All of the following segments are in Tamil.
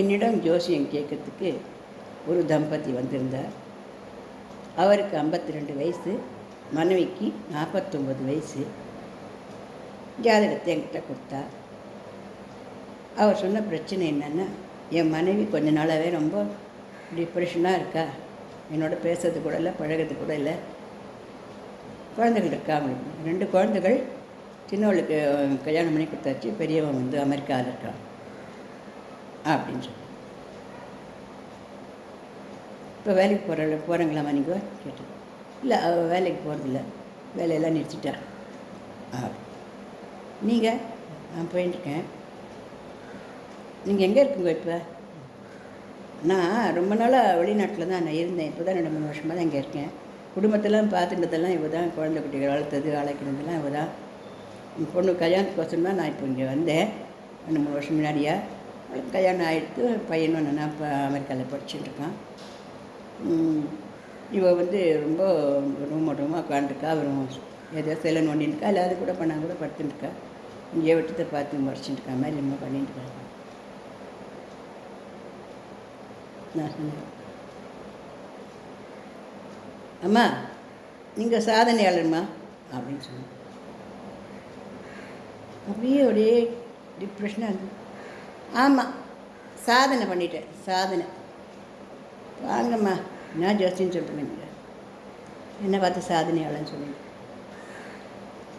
என்னிடம் ஜோசியம் கேட்கறதுக்கு ஒரு தம்பதி வந்திருந்தார். அவருக்கு 52 வயசு, மனைவிக்கு 49 வயசு. ஜாதகத்தை என்கிட்ட கொடுத்தா. அவர் சொன்ன பிரச்சனை என்னென்னா, என் மனைவி கொஞ்ச நாளாகவே ரொம்ப டிப்ரெஷனாக இருக்கா. என்னோட பேசுறது கூட இல்லை, பழகிறது கூட இல்லை. குழந்தைகள் இருக்கா அவங்களுக்கு. 2 குழந்தைகள். சின்னவளுக்கு கல்யாணம் பண்ணி கொடுத்தாச்சு, பெரியவன் வந்து அமெரிக்காவில் இருக்கான் அப்படின்னு சொல்லி. இப்போ வேலைக்கு போகிறாங்களாம்மா நீங்கள் கேட்டேன். இல்லை, அவள் வேலைக்கு போகிறதில்ல, வேலையெல்லாம் நிறுத்திட்டா. நீங்கள்? நான் போயிட்டுருக்கேன். நீங்கள் எங்கே இருக்குங்க இப்போ? நான் ரொம்ப நாளாக வெளிநாட்டில் தான் நான் இருந்தேன். இப்போ தான் 2-3 வருஷமாக தான் இங்கே இருக்கேன். குடும்பத்தெல்லாம் பார்த்துட்டதெல்லாம் இவ தான். குழந்தை குட்டிகள் வளர்த்தது, ஆளாக்கிறதெல்லாம் இவ தான். என் பொண்ணு கல்யாணத்துக்கோசரம் தான் நான் இப்போ இங்கே வந்தேன். 2-3 வருஷம் முன்னாடியா அவளுக்கு கல்யாணம் ஆகிடுத்து. பையனும் நான் இப்போ அமெரிக்காவில் படிச்சுட்டுருக்கான். இவள் வந்து ரொம்ப ரூமாக உட்காந்துருக்கா. அவரும் ஏதோ சில நோண்டின்னுக்கா, இல்லை அது கூட பண்ணால் கூட படுத்துட்டுருக்கா. இங்கே விட்டத்தை பார்த்து மறைச்சிட்டுருக்கா மாதிரி நம்ம பண்ணிட்டுருக்காங்க. நான் சொன்னேன், அம்மா நீங்கள் சாதனையாளர்மா அப்படின்னு சொன்னேன். அப்படியே ஒரே டிப்ரெஷனாக இருந்தது. ஆமாம், சாதனை பண்ணிட்டேன், சாதனை. வாங்கம்மா, நான் ஜோசின்னு சொல்கிறேன், நீங்கள் என்ன பார்த்து சாதனையாளன்னு சொல்லுங்க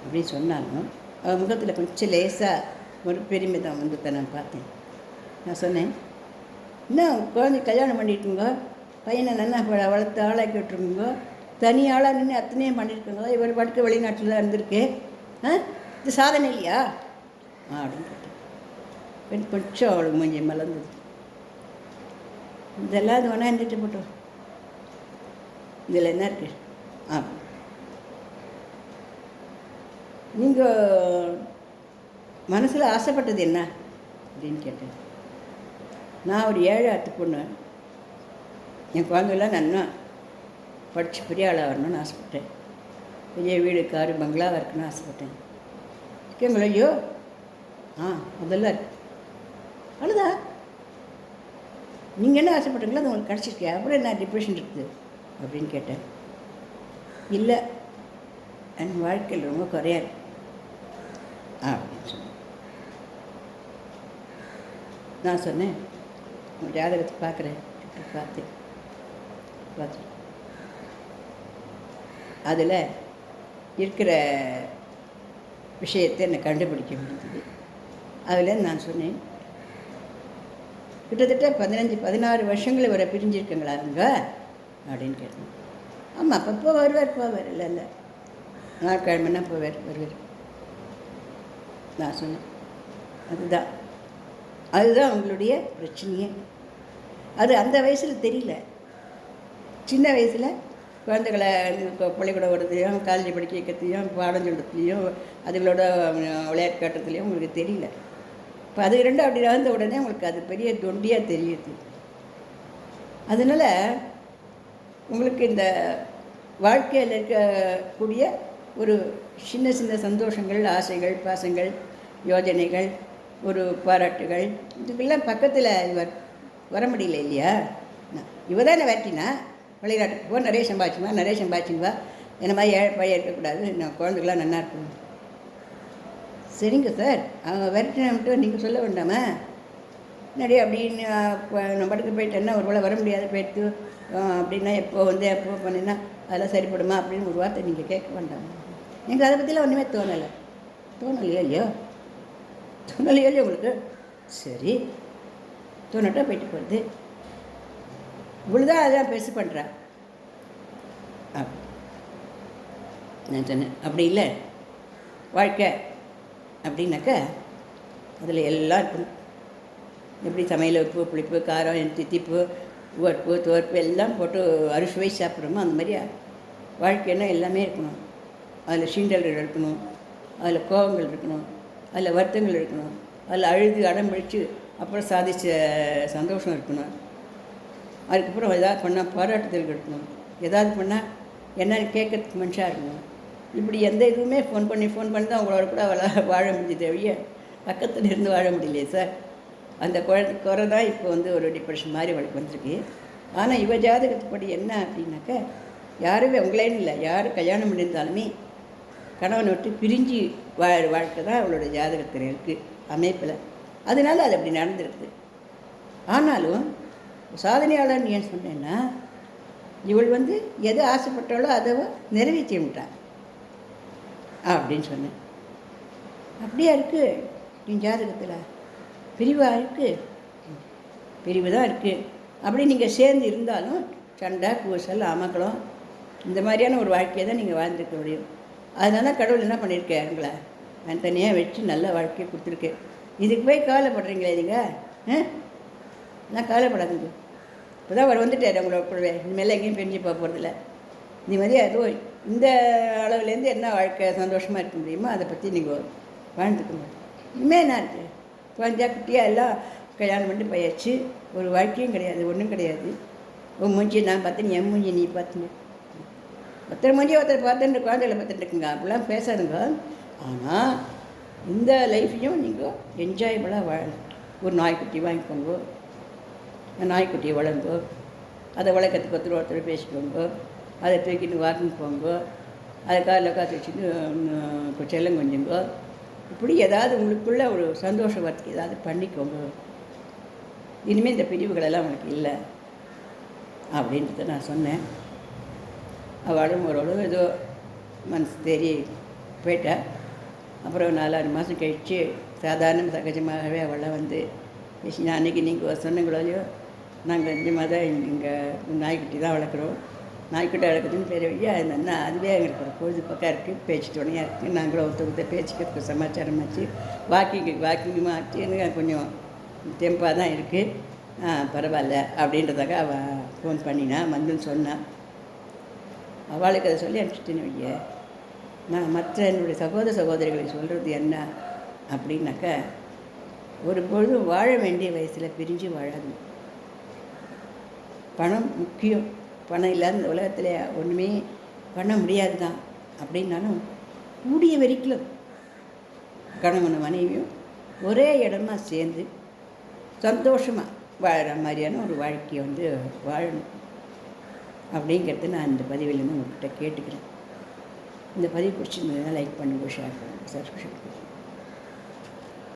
அப்படின்னு சொன்னாலும் அவன் முகத்தில் கொஞ்சம் லேசாக ஒரு பெருமிதம் வந்து நான் பார்த்தேன். நான் சொன்னேன், இன்னும் குழந்தை கல்யாணம் பண்ணிட்டுங்க, பையனை நல்லா வளர்த்து ஆளாக்கி விட்டுருக்குங்க, தனி ஆளாக நின்று அத்தனையும் பண்ணியிருக்குங்க, இவர் படுக்க வெளிநாட்டில் தான் இருந்திருக்கு, இது சாதனை இல்லையா அப்படின்னு கேட்டேன். கொஞ்சம் அவளுக்கு மூஞ்சி மலர்ந்தது. இதெல்லாம் இது வேணா இருந்துட்டு போட்டோம், இதில் என்ன இருக்கு? நீங்கள் மனசில் ஆசைப்பட்டது என்ன அப்படின்னு கேட்டேன். நான் ஒரு 7 ஆத்து பொண்ணு. என் குழந்தைலாம் நன்னா படித்து பெரிய ஆளாக வரணும்னு ஆசைப்பட்டேன். பெரிய வீடு, காரு, பங்களாவாக இருக்குன்னு ஆசைப்பட்டேன். இருக்கீங்களோ? ஐயோ, அதெல்லாம் இருக்கு. அவ்வளோதா. நீங்கள் என்ன ஆசைப்பட்டீங்களோ அது உங்களுக்கு கிடச்சிருக்கே, அப்புறம் என்ன டிப்ரெஷன் இருக்குது அப்படின்னு கேட்டேன். இல்லை, என் வாழ்க்கையில் ரொம்ப குறையாது அப்படின்னு சொன்னேன். நான் சொன்னேன், உங்கள் ஜாதகத்தை பார்க்குறேன். பார்த்து அதில் இருக்கிற விஷயத்தை என்னை கண்டுபிடிக்க முடிஞ்சது. அதில் நான் சொன்னேன், கிட்டத்தட்ட 15-16 வருஷங்கள் வரை பிரிஞ்சிருக்குங்களா அவங்க அப்படின்னு கேட்டேன். ஆமாம், அப்பப்போ வருவார் போவார், இல்லை நாட்கிழமைன்னா வருவார். நான் சொன்னேன், அதுதான் உங்களுடைய பிரச்சனையே. அது அந்த வயசில் தெரியல. சின்ன வயசில் குழந்தைகளை பள்ளிக்கூடம் ஓடுறதுலையும், காலேஜ் படிக்க வைக்கிறதுலையும், பாடம் சொல்கிறதுலையும், அதுகளோட விளையாட்டு காட்டுறதுலையும் உங்களுக்கு தெரியல. இப்போ அது 2 அப்படி வந்த உடனே உங்களுக்கு அது பெரிய தொண்டியாக தெரியுது. அதனால் உங்களுக்கு இந்த வாழ்க்கையில் இருக்கக்கூடிய ஒரு சின்ன சின்ன சந்தோஷங்கள், ஆசைகள், பாசங்கள், யோஜனைகள், ஒரு பாராட்டுகள், இதுக்கெல்லாம் பக்கத்தில் இவர் வர முடியல இல்லையா? இவ தான் என்ன வேட்டினா வெளிநாட்டுக்கு போ, நிறைய சம்பாதிச்சுவா, என்ன மாதிரி பையன் இருக்கக்கூடாது, நான் குழந்தைகளாம் நல்லா இருக்கணும். சரிங்க சார், அவங்க விரட்டினு நீங்கள் சொல்ல வேண்டாமா? நிறைய அப்படின்னு நம்ம படுக்க போயிட்டேன்னா ஒரு வேளை வர முடியாது போயிட்டு அப்படின்னா எப்போ பண்ணினா அதெல்லாம் சரிப்படுமா அப்படின்னு ஒரு வார்த்தை நீங்கள் கேட்க வேண்டாமா? எனக்கு அதை பற்றிலாம் ஒன்றுமே தோணலையோ இல்லையோ உங்களுக்கு? சரி, தோணட்டா போயிட்டு போகிறது. இவ்வளோதான் அதெல்லாம் பெருசு பண்ணுறா. நான் சொன்னேன், அப்படி இல்லை, வாழ்க்கை அப்படின்னாக்கா அதில் எல்லாம் இருக்கணும். எப்படி சமையல், உப்பு, புளிப்பு, காரம், தித்திப்பு, உவர்ப்பு, துவர்ப்பு எல்லாம் போட்டு அறுசுவை சாப்பிட்றோமோ அந்த மாதிரி வாழ்க்கைன்னா எல்லாமே இருக்கணும். அதில் சீண்டல்கள் இருக்கணும், அதில் கோபங்கள் இருக்கணும், அதில் வருத்தங்கள் இருக்கணும், அதில் அழுது அடம் பிடிச்சி அப்புறம் சாதித்த சந்தோஷம் இருக்கணும். அதுக்கப்புறம் ஏதாவது பண்ணால் பாராட்டுதல் இருக்கணும், ஏதாவது பண்ணால் என்னன்னு கேட்கறதுக்கு மனுஷாக இருக்கணும். இப்படி எந்த இதுவுமே ஃபோன் பண்ணி தான் உங்களோட கூட வாழ முடிஞ்சது ஒழிய பக்கத்தில் இருந்து வாழ முடியலையே சார் அந்த குறை தான் இப்போ வந்து ஒரு டிப்ரெஷன் மாதிரி அவளுக்கு வந்திருக்கு. ஆனால் இவ ஜாதகத்துப்படி என்ன அப்படின்னாக்க, யாருமே உங்களேன்னு இல்லை, யார் கல்யாணம் பண்ணியிருந்தாலுமே கணவனை விட்டு பிரிஞ்சு வாழ்க்கை தான் அவளோட ஜாதகத்தில் இருக்குது அமைப்பில். அதனால அது அப்படி நடந்துருக்குது. ஆனாலும் சாதனையாளர்னு ஏன் சொன்னேன்னா, இவள் வந்து எது ஆசைப்பட்டாலோ அதை நிறைவேற்றி விட்டாள் அப்படின்னு சொன்னேன். அப்படியா இருக்குது என் ஜாதகத்தில்? பிரிவாக இருக்குது, பிரிவு தான் இருக்குது. அப்படி நீங்கள் சேர்ந்து இருந்தாலும் சண்டை கூசல் அமக்கலம் இந்த மாதிரியான ஒரு வாழ்க்கையை தான் நீங்கள் வாழ்ந்துருக்க முடியும். அதனால கடவுள் என்ன பண்ணியிருக்கேன், உங்களை நான் தனியாக வச்சு நல்ல வாழ்க்கையை கொடுத்துருக்கேன். இதுக்கு போய் கவலைப்படுறீங்களே நீங்கள்? நான் கவலைப்படாதுங்க. இப்போ தான் அவர் வந்துட்டார் உங்களோட, இனிமேல் எங்கேயும் பிரிஞ்சு போக போகிறதில்ல. இந்த மாதிரி அதுவும் இந்த அளவுலேருந்து என்ன வாழ்க்கை சந்தோஷமாக இருக்க முடியுமோ அதை பற்றி நீங்கள் வாழ்ந்துக்கணும். இனிமேல் என்ன இருக்குது, குழந்தையா குட்டியாக எல்லாம் கல்யாணம் பண்ணி போயாச்சு. ஒரு வாழ்க்கையும் கிடையாது, ஒன்றும் கிடையாது. உன் மூஞ்சி நான் பார்த்தேன், என் மூஞ்சி நீ பார்த்துங்க. ஒருத்தர் மூஞ்சி ஒருத்தர் பார்த்துட்டு குழந்தைகளை பார்த்துட்டு இருக்குங்க, அப்படிலாம் பேசாதுங்க. ஆனால் இந்த லைஃப்பையும் நீங்கள் என்ஜாயபுளாக வாழணும். ஒரு நாய்க்குட்டி வாங்கிக்கோங்க, நாய்க்குட்டியை வளர்ங்கோ, அதை வளர்க்கறதுக்கு ஒருத்தர் பேசிக்கோங்க, அதை தூக்கிட்டு வாக்கிங் போங்க, அதை காலில் காற்று வச்சுட்டு செல்லம் கொஞ்சுங்கோ. இப்படி ஏதாவது உங்களுக்குள்ளே ஒரு சந்தோஷம் வரத்துக்கு ஏதாவது பண்ணிக்கோங்க. இனிமேல் இந்த பிரிவுகளெல்லாம் உனக்கு இல்லை அப்படின்றத நான் சொன்னேன். அவளும் ஓரளவு ஏதோ மனசு தேறி போயிட்டா. அப்புறம் 4-6 மாதம் கழித்து சாதாரண சகஜமாகவே அவளை வந்து பேசி, அன்றைக்கி நீங்கள் சொன்னங்களோலையோ, நாங்கள் நிஜமாக தான் இங்கே நாய்க்குட்டி தான் வளர்க்குறோம், நாய்க்குட்டி வளர்க்குறதுன்னு பேர் வழியா என்னென்னா அதுவே எங்களுக்கு ஒரு பொழுதுபோக்காக இருக்குது, பேச்சு துணையாக இருக்குது. நாங்களும் ஒருத்தர் பேச்சுக்கிறதுக்கு சமாச்சாரமாச்சு, வாக்கிங் ஆச்சு. எனக்கு கொஞ்சம் தெம்பாக தான் இருக்குது, பரவாயில்ல அப்படின்றதாக அவள் ஃபோன் பண்ணினா, வந்துன்னு சொன்னான். அவளுக்கு அதை சொல்லி அனுப்பிச்சிட்டேன்னு வைய. நான் மற்ற என்னுடைய சகோதரிகளை சொல்கிறது என்ன அப்படின்னாக்கா, ஒரு பொழுதும் வாழ வேண்டிய வயசில் பிரிஞ்சு வாழாது. பணம் முக்கியம், பணம் இல்லாத இந்த உலகத்தில் ஒன்றுமே பண்ண முடியாது தான். அப்படின்னாலும் கூடிய வரைக்கும் கணவன் மனைவியும் ஒரே இடமா சேர்ந்து சந்தோஷமாக வாழற மாதிரியான ஒரு வாழ்க்கையை வந்து வாழணும் அப்படிங்கிறது நான் இந்த பதிவிலேருந்து உங்கள்கிட்ட கேட்டுக்கிறேன். இந்த பதிவு பிடிச்சிருந்ததுன்னா லைக் பண்ணுங்கள், ஷேர் பண்ணுங்கள், சப்ஸ்கிரைப் பண்ணுங்கள்.